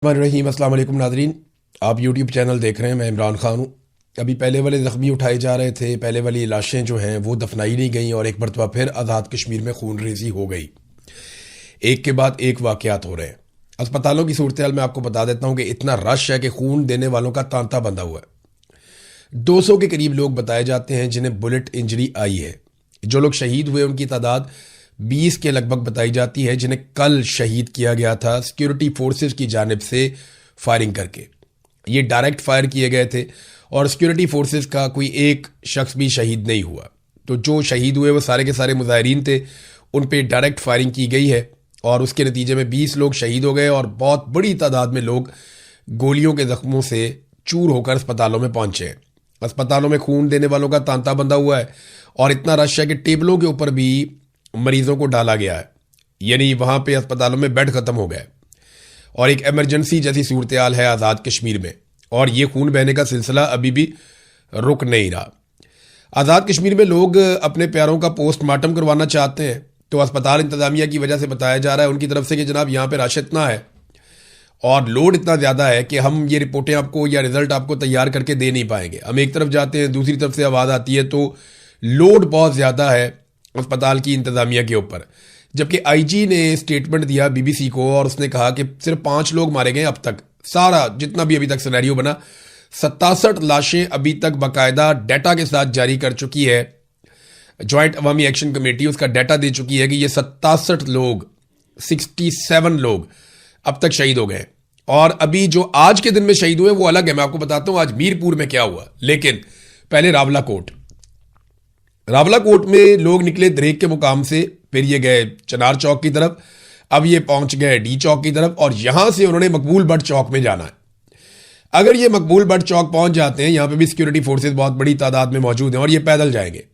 रहीम अस्सलाम वालेकुम नादरीन, आप यूट्यूब चैनल देख रहे हैं। मैं इमरान खान हूँ। अभी पहले वाले ज़ख्मी उठाए जा रहे थे, पहले वाली लाशें जो हैं वो दफनाई नहीं गई और एक मरतबा फिर आज़ाद कश्मीर में खून रेजी हो गई। एक के बाद एक वाक़यात हो रहे हैं। अस्पतालों की सूरत हाल मैं आपको बता देता हूँ कि इतना रश है कि खून देने वालों का तांता बंधा हुआ है। 200 के करीब लोग बताए जाते हैं जिन्हें बुलेट इंजरी आई है। जो लोग शहीद हुए उनकी तादाद 20 के लगभग बताई जाती है, जिन्हें कल शहीद किया गया था सिक्योरिटी फोर्सेस की जानिब से फायरिंग करके। ये डायरेक्ट फायर किए गए थे और सिक्योरिटी फोर्सेस का कोई एक शख्स भी शहीद नहीं हुआ। तो जो शहीद हुए वो सारे के सारे मुजाहिरीन थे, उन पे डायरेक्ट फायरिंग की गई है और उसके नतीजे में 20 लोग शहीद हो गए और बहुत बड़ी तादाद में लोग गोलियों के जख्मों से चूर होकर अस्पतालों में पहुंचे हैं। अस्पतालों में खून देने वालों का तांता बंधा हुआ है और इतना रश है कि टेबलों के ऊपर भी मरीजों को डाला गया है, यानी वहां पे अस्पतालों में बेड खत्म हो गए और एक इमरजेंसी जैसी सूरत हाल है आज़ाद कश्मीर में। और ये खून बहने का सिलसिला अभी भी रुक नहीं रहा। आज़ाद कश्मीर में लोग अपने प्यारों का पोस्टमार्टम करवाना चाहते हैं, तो अस्पताल इंतजामिया की वजह से बताया जा रहा है उनकी तरफ से कि जनाब यहाँ पे रश इतना है और लोड इतना ज़्यादा है कि हम ये रिपोर्टें आपको या रिजल्ट आपको तैयार करके दे नहीं पाएंगे। हम एक तरफ जाते हैं, दूसरी तरफ से आवाज़ आती है, तो लोड बहुत ज़्यादा है अस्पताल की इंतजामिया के ऊपर। जबकि आईजी ने स्टेटमेंट दिया बीबीसी को और उसने कहा कि सिर्फ 5 लोग मारे गए अब तक। सारा जितना भी अभी तक सिनेरियो बना, 67 लाशें अभी तक बाकायदा डाटा के साथ जारी कर चुकी है ज्वाइंट अवामी एक्शन कमेटी। उसका डाटा दे चुकी है कि ये 67 लोग 67 लोग अब तक शहीद हो गए। और अभी जो आज के दिन में शहीद हुए वो अलग है, मैं आपको बताता हूं आज मीरपुर में क्या हुआ। लेकिन पहले रावलाकोट में लोग निकले दरेक के मुकाम से, फिर ये गए चनार चौक की तरफ, अब ये पहुंच गए डी चौक की तरफ और यहां से उन्होंने मकबूल बट चौक में जाना है। अगर ये मकबूल बट चौक पहुंच जाते हैं, यहां पे भी सिक्योरिटी फोर्सेस बहुत बड़ी तादाद में मौजूद हैं और ये पैदल जाएंगे।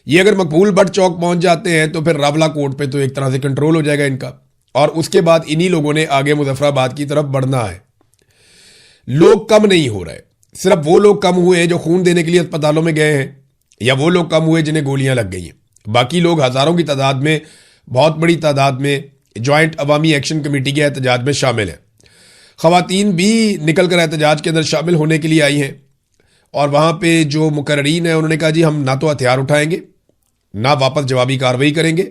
ये अगर मकबूल बट चौक पहुंच जाते हैं तो फिर रावलाकोट पे तो एक तरह से कंट्रोल हो जाएगा इनका और उसके बाद इन्हीं लोगों ने आगे मुजफ्फराबाद की तरफ बढ़ना है। लोग कम नहीं हो रहे, सिर्फ वो लोग कम हुए हैं जो खून देने के लिए अस्पतालों में गए हैं या वो लोग कम हुए जिन्हें गोलियां लग गई हैं। बाकी लोग हजारों की तादाद में, बहुत बड़ी तादाद में ज्वाइंट अवामी एक्शन कमेटी के एहतजाज में शामिल हैं। खवातीन भी निकल कर एहतजाज के अंदर शामिल होने के लिए आई हैं और वहां पे जो मुकर्रीन है उन्होंने कहा जी हम ना तो हथियार उठाएंगे ना वापस जवाबी कार्रवाई करेंगे,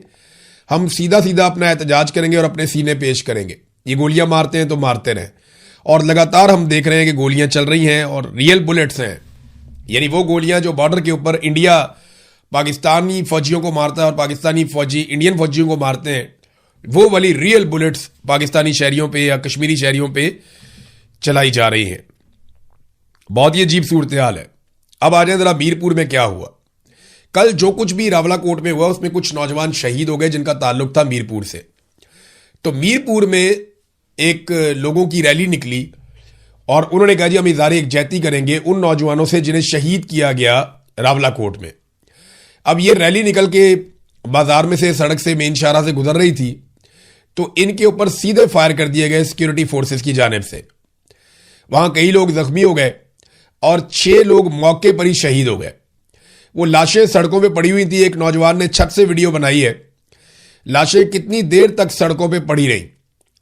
हम सीधा सीधा अपना एहतजाज करेंगे और अपने सीने पेश करेंगे। ये गोलियां मारते हैं तो मारते रहें। और लगातार हम देख रहे हैं कि गोलियां चल रही हैं और रियल बुलेट्स हैं, यानी वो गोलियां जो बॉर्डर के ऊपर इंडिया पाकिस्तानी फौजियों को मारता है और पाकिस्तानी फौजी इंडियन फौजियों को मारते हैं, वो वाली रियल बुलेट्स पाकिस्तानी शहरियों पे या कश्मीरी शहरियों पे चलाई जा रही हैं। बहुत ही अजीब सूरत हाल है। अब आ जाए जरा मीरपुर में क्या हुआ। कल जो कुछ भी रावलाकोट में हुआ उसमें कुछ नौजवान शहीद हो गए जिनका ताल्लुक था मीरपुर से। तो मीरपुर में एक लोगों की रैली निकली और उन्होंने कहा जी हम इज़हार यकजहती करेंगे उन नौजवानों से जिन्हें शहीद किया गया रावलाकोट में। अब ये रैली निकल के बाजार में से, सड़क से, मेन शाहरा से गुजर रही थी तो इनके ऊपर सीधे फायर कर दिए गए सिक्योरिटी फोर्सेस की जानिब से। वहां कई लोग जख्मी हो गए और 6 लोग मौके पर ही शहीद हो गए। वो लाशें सड़कों पे पड़ी हुई थी। एक नौजवान ने छत से वीडियो बनाई है, लाशें कितनी देर तक सड़कों पे पड़ी रही।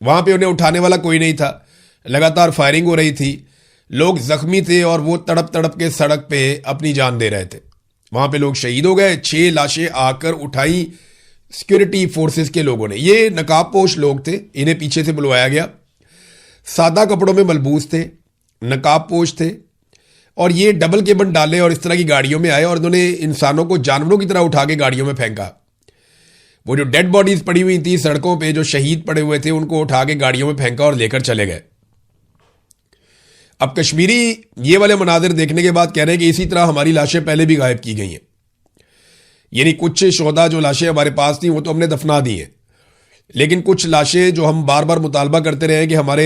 वहां पे उन्हें उठाने वाला कोई नहीं था, लगातार फायरिंग हो रही थी, लोग जख्मी थे और वो तड़प तड़प के सड़क पे अपनी जान दे रहे थे। वहां पे लोग शहीद हो गए। 6 लाशें आकर उठाई सिक्योरिटी फोर्सेस के लोगों ने। ये नकाबपोश लोग थे, इन्हें पीछे से बुलवाया गया, सादा कपड़ों में मलबूस थे, नकाबपोश थे और ये डबल केबन डाले और इस तरह की गाड़ियों में आए और उन्होंने इंसानों को जानवरों की तरह उठा के गाड़ियों में फेंका। वो जो डेड बॉडीज पड़ी हुई थी सड़कों पे, जो शहीद पड़े हुए थे, उनको उठा के गाड़ियों में फेंका और लेकर चले गए। अब कश्मीरी ये वाले मनाजिर देखने के बाद कह रहे हैं कि इसी तरह हमारी लाशें पहले भी गायब की गई हैं। यानी कुछ शोधा जो लाशें हमारे पास थी वो तो हमने दफना दी हैं, लेकिन कुछ लाशें जो हम बार बार मुतालबा करते रहे कि हमारे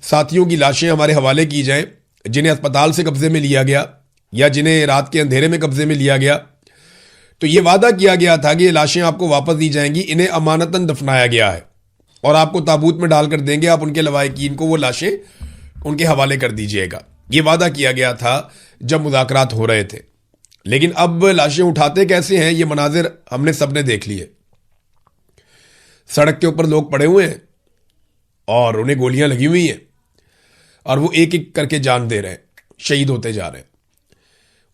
साथियों की लाशें हमारे हवाले की जाएं, जिन्हें अस्पताल से कब्जे में लिया गया या जिन्हें रात के अंधेरे में कब्जे में लिया गया, तो ये वादा किया गया था कि ये लाशें आपको वापस दी जाएंगी, इन्हें अमानतन दफनाया गया है और आपको ताबूत में डालकर देंगे, आप उनके लवाहिकीन को वो लाशें उनके हवाले कर दीजिएगा। ये वादा किया गया था जब मुज़ाकरात हो रहे थे। लेकिन अब लाशें उठाते कैसे हैं ये मनाजिर हमने सबने देख लिए। सड़क के ऊपर लोग पड़े हुए हैं और उन्हें गोलियां लगी हुई हैं और वो एक एक करके जान दे रहे हैं, शहीद होते जा रहे हैं।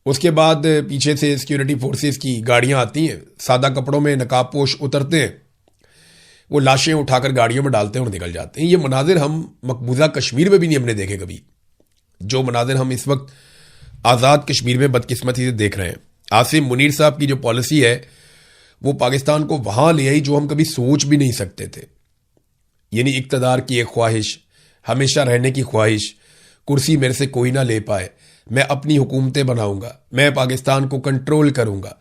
उसके बाद पीछे से सिक्योरिटी फोर्सेस की गाड़ियां आती हैं, सादा कपड़ों में नकाबपोश उतरते हैं, वो लाशें उठाकर गाड़ियों में डालते हैं और निकल जाते हैं। ये मनाजिर हम मकबूजा कश्मीर में भी नहीं हमने देखे कभी, जो मनाजिर हम इस वक्त आज़ाद कश्मीर में बदकिस्मती से देख रहे हैं। आसिम मुनीर साहब की जो पॉलिसी है वो पाकिस्तान को वहां ले आई जो हम कभी सोच भी नहीं सकते थे, यानी इक्तदार की एक ख्वाहिश, हमेशा रहने की ख्वाहिश, कुर्सी मेरे से कोई ना ले पाए, मैं अपनी हुकूमतें बनाऊंगा, मैं पाकिस्तान को कंट्रोल करूंगा,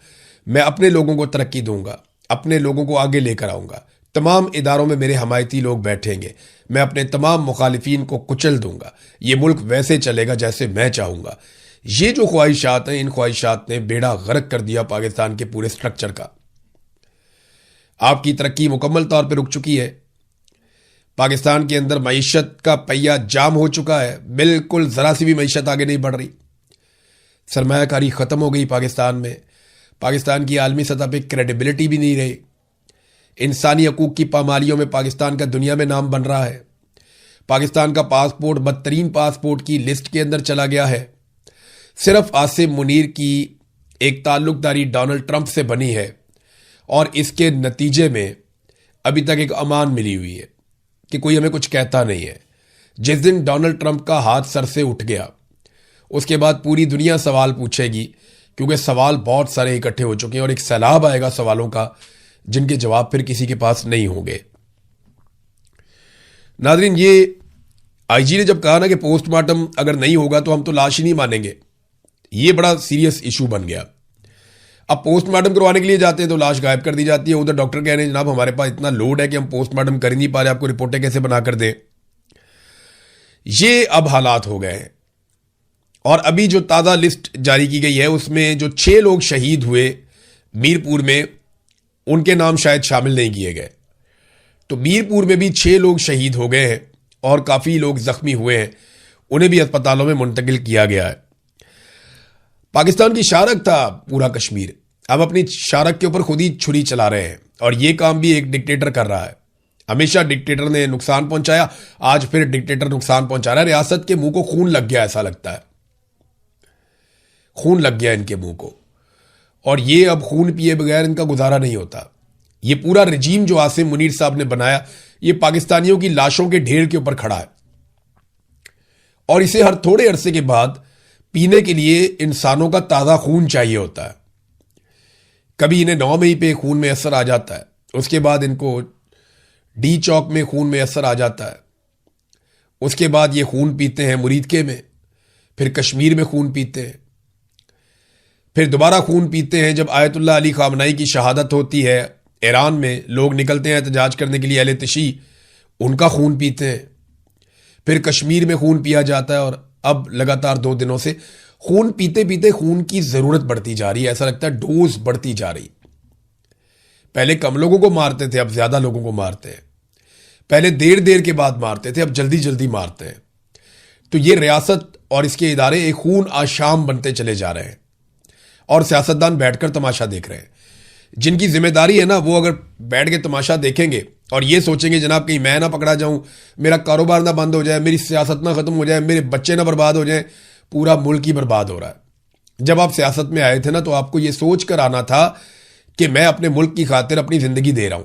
मैं अपने लोगों को तरक्की दूंगा, अपने लोगों को आगे लेकर आऊंगा, तमाम इदारों में मेरे हमायती लोग बैठेंगे, मैं अपने तमाम मुखालिफिन को कुचल दूंगा, ये मुल्क वैसे चलेगा जैसे मैं चाहूंगा। ये जो ख्वाहिशात हैं, इन ख्वाहिशात ने बेड़ा गर्क कर दिया पाकिस्तान के पूरे स्ट्रक्चर का। आपकी तरक्की मुकम्मल तौर पर रुक चुकी है। पाकिस्तान के अंदर मईशत का पहिया जाम हो चुका है, बिल्कुल जरा सी भी मईशत आगे नहीं बढ़ रही। सरमायाकारी खत्म हो गई पाकिस्तान में। पाकिस्तान की आलमी सतह पे क्रेडिबिलिटी भी नहीं रही। इंसानी हकूक की पामालियों में पाकिस्तान का दुनिया में नाम बन रहा है। पाकिस्तान का पासपोर्ट बदतरीन पासपोर्ट की लिस्ट के अंदर चला गया है। सिर्फ आसिम मुनीर की एक ताल्लुकदारी डोनाल्ड ट्रंप से बनी है और इसके नतीजे में अभी तक एक अमान मिली हुई है कि कोई हमें कुछ कहता नहीं है। जिस दिन डोनाल्ड ट्रंप का हाथ सर से उठ गया उसके बाद पूरी दुनिया सवाल पूछेगी, क्योंकि सवाल बहुत सारे इकट्ठे हो चुके हैं और एक सैलाब आएगा सवालों का जिनके जवाब फिर किसी के पास नहीं होंगे। नाज़रीन, ये आईजी ने जब कहा ना कि पोस्टमार्टम अगर नहीं होगा तो हम तो लाश ही नहीं मानेंगे, ये बड़ा सीरियस इशू बन गया। अब पोस्टमार्टम करवाने के लिए जाते हैं तो लाश गायब कर दी जाती है। उधर डॉक्टर कह रहे हैं जनाब हमारे पास इतना लोड है कि हम पोस्टमार्टम कर ही नहीं पा रहे, आपको रिपोर्टें कैसे बनाकर दें। ये अब हालात हो गए हैं। और अभी जो ताज़ा लिस्ट जारी की गई है उसमें जो 6 लोग शहीद हुए मीरपुर में, उनके नाम शायद शामिल नहीं किए गए। तो मीरपुर में भी 6 लोग शहीद हो गए हैं और काफ़ी लोग जख्मी हुए हैं, उन्हें भी अस्पतालों में मुंतकिल किया गया है। पाकिस्तान की शारक था पूरा कश्मीर, अब अपनी शारक के ऊपर खुद ही छुरी चला रहे हैं और ये काम भी एक डिक्टेटर कर रहा है। हमेशा डिक्टेटर ने नुकसान पहुंचाया, आज फिर डिक्टेटर नुकसान पहुंचा रहा है। रियासत के मुंह को खून लग गया, ऐसा लगता है खून लग गया इनके मुंह को, और ये अब खून पिए बगैर इनका गुजारा नहीं होता। ये पूरा रजीम जो आसिम मुनीर साहब ने बनाया ये पाकिस्तानियों की लाशों के ढेर के ऊपर खड़ा है और इसे हर थोड़े अरसे के बाद पीने के लिए इंसानों का ताज़ा खून चाहिए होता है। कभी इन्हें 9 मई पे खून में असर आ जाता है, उसके बाद इनको डी चौक में खून में असर आ जाता है, उसके बाद ये खून पीते हैं मुरीदके में, फिर कश्मीर में खून पीते हैं, फिर दोबारा खून पीते हैं जब आयतुल्लाह अली खामनाई की शहादत होती है ईरान में, लोग निकलते हैं एहतजाज करने के लिए, अहले तशी उनका खून पीते हैं, फिर कश्मीर में खून पिया जाता है और अब लगातार 2 दिनों से खून पीते पीते खून की जरूरत बढ़ती जा रही है। ऐसा लगता है डोज बढ़ती जा रही। पहले कम लोगों को मारते थे, अब ज्यादा लोगों को मारते हैं। पहले देर देर के बाद मारते थे, अब जल्दी जल्दी मारते हैं। तो ये रियासत और इसके इदारे एक खून आशाम बनते चले जा रहे हैं और सियासतदान बैठकर तमाशा देख रहे हैं। जिनकी जिम्मेदारी है ना, वो अगर बैठ के तमाशा देखेंगे और ये सोचेंगे जनाब कहीं मैं ना पकड़ा जाऊं, मेरा कारोबार ना बंद हो जाए, मेरी सियासत ना खत्म हो जाए, मेरे बच्चे ना बर्बाद हो जाए, पूरा मुल्क ही बर्बाद हो रहा है। जब आप सियासत में आए थे ना तो आपको ये सोच कर आना था कि मैं अपने मुल्क की खातिर अपनी जिंदगी दे रहा हूं,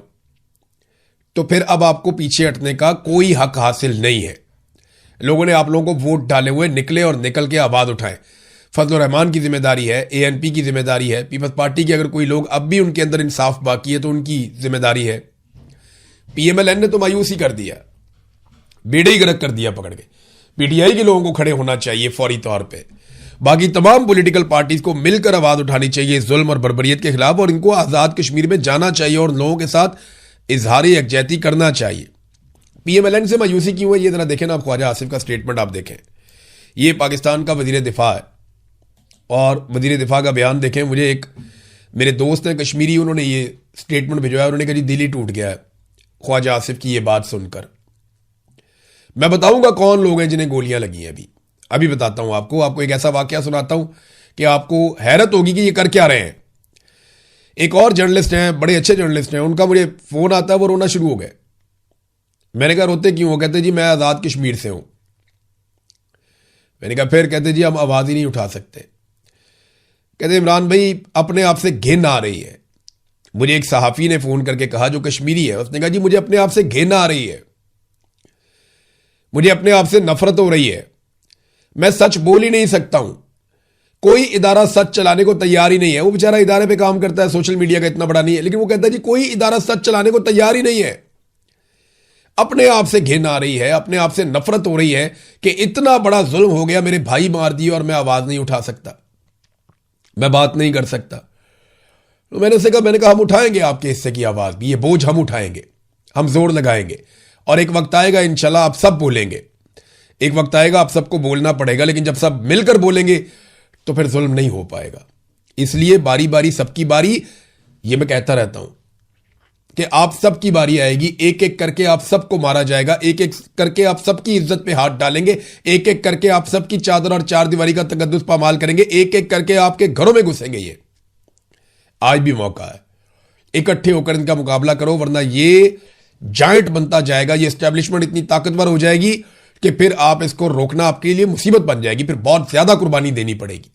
तो फिर अब आपको पीछे हटने का कोई हक हासिल नहीं है। लोगों ने आप लोगों को वोट डाले हुए, निकले और निकल के आवाज उठाएं। फजल रहमान की जिम्मेदारी है, एएनपी की जिम्मेदारी है, पीपल्स पार्टी के अगर कोई लोग अब भी उनके अंदर इंसाफ बाकी है तो उनकी जिम्मेदारी है। पीएमएलएन ने तो मायूस ही कर दिया, बेड़े ही गर्क कर दिया पकड़ के। पीटीआई के लोगों को खड़े होना चाहिए फौरी तौर पे। बाकी तमाम पॉलिटिकल पार्टीज को मिलकर आवाज उठानी चाहिए जुल्म और बर्बरियत के खिलाफ, और इनको आजाद कश्मीर में जाना चाहिए और लोगों के साथ इजहार यकजहती करना चाहिए। पीएमएलएन से मायूसी क्यों है ये जरा देखें ना आप। ख्वाजा आसिफ का स्टेटमेंट आप देखें, ये पाकिस्तान का वजीर दिफा है और वजीर दिफा का बयान देखें। मुझे एक मेरे दोस्त हैं कश्मीरी, उन्होंने ये स्टेटमेंट भिजवाया, उन्होंने कहा जी दिल ही टूट गया है ख्वाजा आसिफ की ये बात सुनकर। मैं बताऊंगा कौन लोग हैं जिन्हें गोलियां लगी हैं। अभी बताता हूं आपको एक ऐसा वाकया सुनाता हूं कि आपको हैरत होगी कि ये कर क्या रहे हैं। एक और जर्नलिस्ट हैं, बड़े अच्छे जर्नलिस्ट हैं, उनका मुझे फोन आता है, वो रोना शुरू हो गए। मैंने कहा रोते क्यों हो? कहते जी मैं आजाद कश्मीर से हूं। मैंने कहा फिर? कहते जी हम आवाज ही नहीं उठा सकते। कहते इमरान भाई अपने आप से घिन आ रही है। मुझे एक सहाफी ने फोन करके कहा जो कश्मीरी है, उसने कहा जी मुझे अपने आप से घिन आ रही है, मुझे अपने आप से नफरत हो रही है, मैं सच बोल ही नहीं सकता हूं। कोई इदारा सच चलाने को तैयार ही नहीं है। वो बेचारा इदारे पे काम करता है, सोशल मीडिया का इतना बड़ा नहीं है, लेकिन वो कहता है जी कोई इदारा सच चलाने को तैयार ही नहीं है। अपने आप से घिन आ रही है, अपने आप से नफरत हो रही है कि इतना बड़ा जुल्म हो गया, मेरे भाई मार दिए और मैं आवाज नहीं उठा सकता, मैं बात नहीं कर सकता। तो मैंने कहा हम उठाएंगे आपके हिस्से की आवाज भी, ये बोझ हम उठाएंगे, हम जोर लगाएंगे और एक वक्त आएगा इंशाल्लाह आप सब बोलेंगे। एक वक्त आएगा आप सबको बोलना पड़ेगा, लेकिन जब सब मिलकर बोलेंगे तो फिर जुल्म नहीं हो पाएगा। इसलिए बारी बारी सबकी बारी, ये मैं कहता रहता हूं कि आप सबकी बारी आएगी, एक एक करके आप सबको मारा जाएगा, एक एक करके आप सबकी इज्जत पे हाथ डालेंगे, एक एक करके आप सबकी चादर और चार दीवारी का तकद्दुस पामाल करेंगे, एक एक करके आपके घरों में घुसेंगे। ये आज भी मौका है, इकट्ठे होकर इनका मुकाबला करो, वरना ये जायंट बनता जाएगा, ये एस्टेब्लिशमेंट इतनी ताकतवर हो जाएगी कि फिर आप इसको रोकना आपके लिए मुसीबत बन जाएगी, फिर बहुत ज्यादा कुर्बानी देनी पड़ेगी।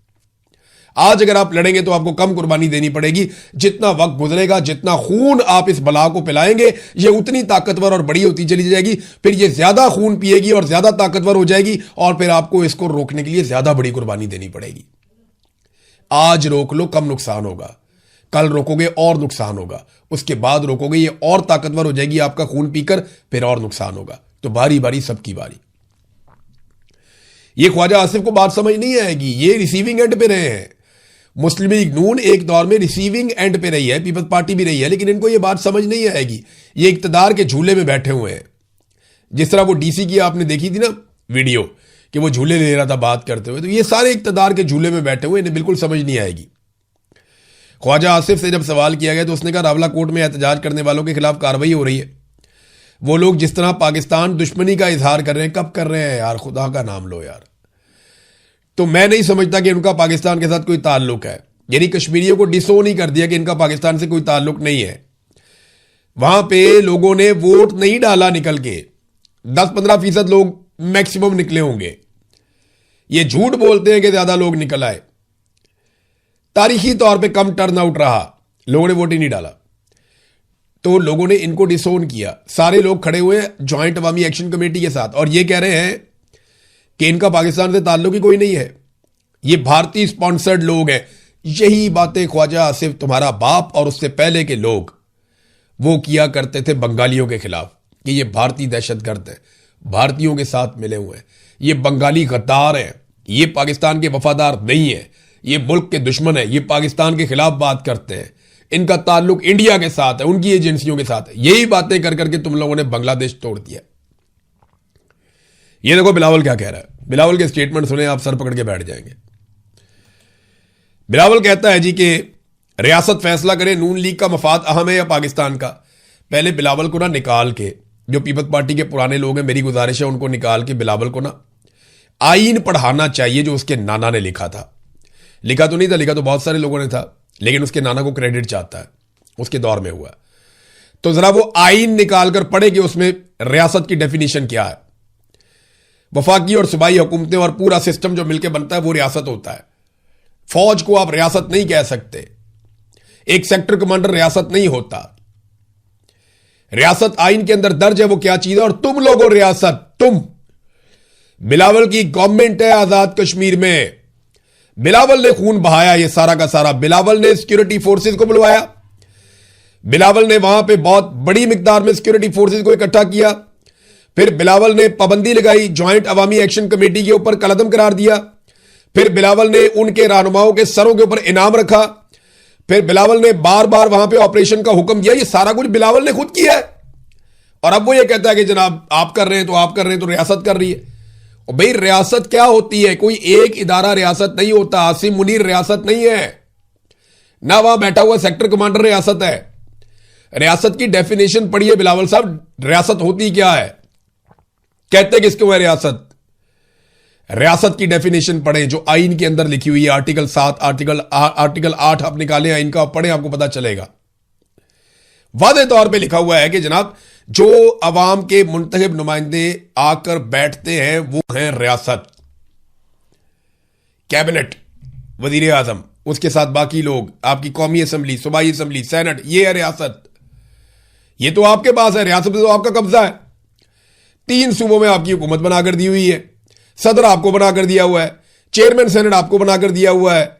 आज अगर आप लड़ेंगे तो आपको कम कुर्बानी देनी पड़ेगी। जितना वक्त गुजरेगा, जितना खून आप इस बला को पिलाएंगे, ये उतनी ताकतवर और बड़ी होती चली जाएगी, फिर ये ज्यादा खून पिएगी और ज्यादा ताकतवर हो जाएगी और फिर आपको इसको रोकने के लिए ज्यादा बड़ी कुर्बानी देनी पड़ेगी। आज रोक लो, कम नुकसान होगा, कल रोकोगे और नुकसान होगा, उसके बाद रोकोगे ये और ताकतवर हो जाएगी आपका खून पीकर, फिर और नुकसान होगा। तो बारी बारी सबकी बारी। ये ख्वाजा आसिफ को बात समझ नहीं आएगी, ये रिसीविंग एंड पे रहे हैं। मुस्लिम लीग नून एक दौर में रिसीविंग एंड पे रही है, पीपल्स पार्टी भी रही है, लेकिन इनको ये बात समझ नहीं आएगी। ये इक्तदार के झूले में बैठे हुए हैं। जिस तरह वो डीसी की आपने देखी थी ना वीडियो कि वो झूले ले रहा था बात करते हुए, तो ये सारे इक्तदार के झूले में बैठे हुए, इन्हें बिल्कुल समझ नहीं आएगी। ख्वाजा आसिफ से जब सवाल किया गया तो उसने कहा रावला कोर्ट में एहतजाज करने वालों के खिलाफ कार्रवाई हो रही है। वो लोग जिस तरह पाकिस्तान दुश्मनी का इजहार कर रहे हैं, कब कर रहे हैं यार, खुदा का नाम लो यार। तो मैं नहीं समझता कि उनका पाकिस्तान के साथ कोई ताल्लुक है, यानी कश्मीरियों को डिसोन ही कर दिया कि इनका पाकिस्तान से कोई ताल्लुक नहीं है। वहां पे लोगों ने वोट नहीं डाला निकल के, 10-15% लोग मैक्सिमम निकले होंगे। ये झूठ बोलते हैं कि ज्यादा लोग निकल आए, तारीखी तौर पे कम टर्न आउट रहा, लोगों ने वोट ही नहीं डाला। तो लोगों ने इनको डिसोन किया। सारे लोग खड़े हुए ज्वाइंट अवामी एक्शन कमेटी के साथ और ये कह रहे हैं कि इनका पाकिस्तान से ताल्लुक ही कोई नहीं है, ये भारतीय स्पॉन्सर्ड लोग हैं। यही बातें ख्वाजा आसिफ तुम्हारा बाप और उससे पहले के लोग वो किया करते थे बंगालियों के खिलाफ कि ये भारतीय दहशतगर्द है, भारतीयों के साथ मिले हुए हैं, ये बंगाली गद्दार हैं, ये पाकिस्तान के वफादार नहीं है, ये मुल्क के दुश्मन है, ये पाकिस्तान के खिलाफ बात करते हैं, इनका ताल्लुक इंडिया के साथ है, उनकी एजेंसियों के साथ है। यही बातें कर करके तुम लोगों ने बांग्लादेश तोड़ दिया। ये देखो बिलावल क्या कह रहा है, बिलावल के स्टेटमेंट सुने आप सर पकड़ के बैठ जाएंगे। बिलावल कहता है जी कि रियासत फैसला करे नून लीग का मफाद अहम है या पाकिस्तान का। पहले बिलावल को ना निकाल के, जो पीपल्स पार्टी के पुराने लोग हैं, मेरी गुजारिश है उनको निकाल के बिलावल को ना आईन पढ़ाना चाहिए जो उसके नाना ने लिखा था। लिखा तो नहीं था, लिखा तो बहुत सारे लोगों ने था, लेकिन उसके नाना को क्रेडिट चाहता है, उसके दौर में हुआ। तो जरा वो आईन निकालकर पढ़े कि उसमें रियासत की डेफिनेशन क्या है। वफाकी और सूबाई हुकूमतें और पूरा सिस्टम जो मिलकर बनता है वो रियासत होता है। फौज को आप रियासत नहीं कह सकते, एक सेक्टर कमांडर रियासत नहीं होता। रियासत आईन के अंदर दर्ज है, वो क्या चीज है। और तुम लोगों रियासत, तुम, बिलावल की गवर्नमेंट है आजाद कश्मीर में, बिलावल ने खून बहाया ये सारा का सारा, बिलावल ने सिक्योरिटी फोर्सेस को बुलवाया, बिलावल ने वहां पे बहुत बड़ी मिकदार में सिक्योरिटी फोर्सेस को इकट्ठा किया, फिर बिलावल ने पाबंदी लगाई, ज्वाइंट अवामी एक्शन कमेटी के ऊपर कलअदम करार दिया, फिर बिलावल ने उनके रहनुमाओं के सरों के ऊपर इनाम रखा, फिर बिलावल ने बार बार वहां पे ऑपरेशन का हुक्म दिया। ये सारा कुछ बिलावल ने खुद किया है। और अब वो ये कहता है कि जनाब आप कर रहे हैं तो आप कर रहे हैं तो रियासत कर रही है। और भाई रियासत क्या होती है, कोई एक इदारा रियासत नहीं होता। आसिम मुनीर रियासत नहीं है ना, वहां बैठा हुआ सेक्टर कमांडर रियासत है। रियासत की डेफिनेशन पढ़िए बिलावल साहब, रियासत होती क्या है, कहते किसको है रियासत। रियासत की डेफिनेशन पढ़ें जो आईन के अंदर लिखी हुई है, आर्टिकल 7, आर्टिकल 8 आप निकालें आईन का, पढ़ें, आपको पता चलेगा। वादे तौर पे लिखा हुआ है कि जनाब जो अवाम के मुंतखब नुमाइंदे आकर बैठते हैं वो हैं रियासत। कैबिनेट, वजीर आजम, उसके साथ बाकी लोग, आपकी कौमी असम्बली, सूबाई असम्बली, सेनेट, ये है रियासत। ये तो आपके पास है, रियासत पे तो आपका कब्जा है। 3 सूबों में आपकी हुकूमत बनाकर दी हुई है, सदर आपको बनाकर दिया हुआ है, चेयरमैन सेनेट आपको बनाकर दिया हुआ है,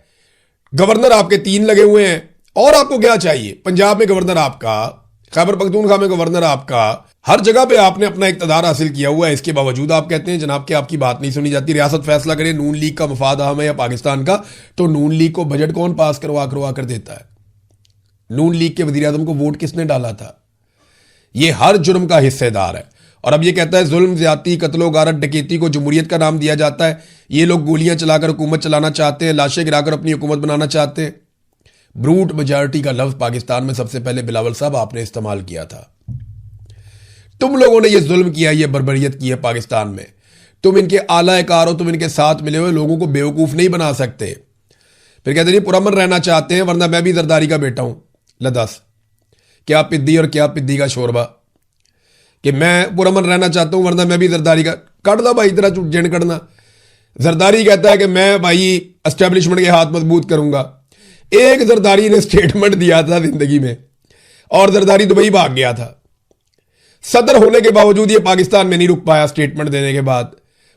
गवर्नर आपके 3 लगे हुए हैं। और आपको क्या चाहिए? पंजाब में गवर्नर आपका, खैबर पख्तूनख्वा में गवर्नर आपका, हर जगह पे आपने अपना इक़्तिदार हासिल किया हुआ है। इसके बावजूद आप कहते हैं जनाब कि आपकी बात नहीं सुनी जाती। रियासत फैसला करे नून लीग का मफाद अहम है या पाकिस्तान का, तो नून लीग को बजट कौन पास करवा कर देता है? नून लीग के वजीर आजम को वोट किसने डाला था? ये हर जुर्म का हिस्सेदार है। और अब ये कहता है जुल्म, ज्यादती, कत्लो गारत, डकैती को जमहूरियत का नाम दिया जाता है। ये लोग गोलियां चलाकर हुकूमत चलाना चाहते हैं, लाशें गिराकर अपनी हुकूमत बनाना चाहते हैं। ब्रूट मेजॉरिटी का लफ्ज पाकिस्तान में सबसे पहले बिलावल साहब आपने इस्तेमाल किया था। तुम लोगों ने ये जुल्म किया, ये बर्बरियत की है पाकिस्तान में। तुम इनके आला-ए-कार हो, तुम इनके साथ मिले हुए लोगों को बेवकूफ नहीं बना सकते। फिर कहते नहीं पुरअमन रहना चाहते हैं वरना मैं भी जरदारी का बेटा हूं। लदस क्या पिद्दी और क्या पिद्दी का शोरबा कि मैं पुरअमन रहना चाहता हूं वरना मैं भी जरदारी का। कट दो भाई तेरा जिन कटना। जरदारी कहता है कि मैं भाई एस्टेब्लिशमेंट के हाथ मजबूत करूंगा। एक जरदारी ने स्टेटमेंट दिया था जिंदगी में और जरदारी दुबई भाग गया था। सदर होने के बावजूद ये पाकिस्तान में नहीं रुक पाया स्टेटमेंट देने के बाद।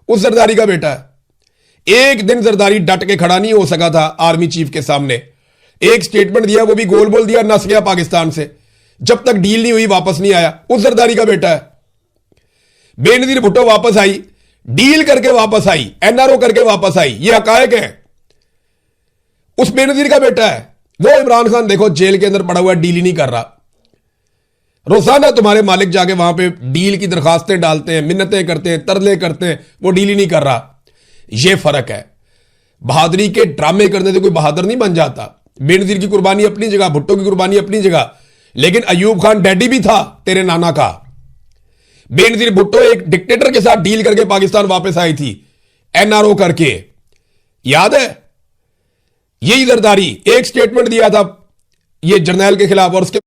उस जरदारी का बेटा है। एक दिन जरदारी डट के खड़ा नहीं हो सका था आर्मी चीफ के सामने। एक स्टेटमेंट दिया, वो भी गोल बोल दिया, नस गया पाकिस्तान से। जब तक डील नहीं हुई वापस नहीं आया। उस जरदारी का बेटा है। बेनजीर भुट्टो वापस आई, डील करके वापस आई, एनआरओ करके वापस आई। ये हकायक है। उस बेनजीर का बेटा है। वो इमरान खान देखो जेल के अंदर पड़ा हुआ, डील ही नहीं कर रहा। रोजाना तुम्हारे मालिक जाके वहां पे डील की दरखास्तें डालते हैं, मिन्नतें करते हैं, तरले करते हैं, वो डील ही नहीं कर रहा। ये फर्क है। बहादुरी के ड्रामे करने से कोई बहादुर नहीं बन जाता। बेनजीर की कुर्बानी अपनी जगह, भुट्टो की कुर्बानी अपनी जगह, लेकिन अयूब खान डैडी भी था तेरे नाना का। बेनजीर भुट्टो एक डिक्टेटर के साथ डील करके पाकिस्तान वापस आई थी, एनआरओ करके, याद है? यही जरदारी एक स्टेटमेंट दिया था ये जर्नैल के खिलाफ और उसके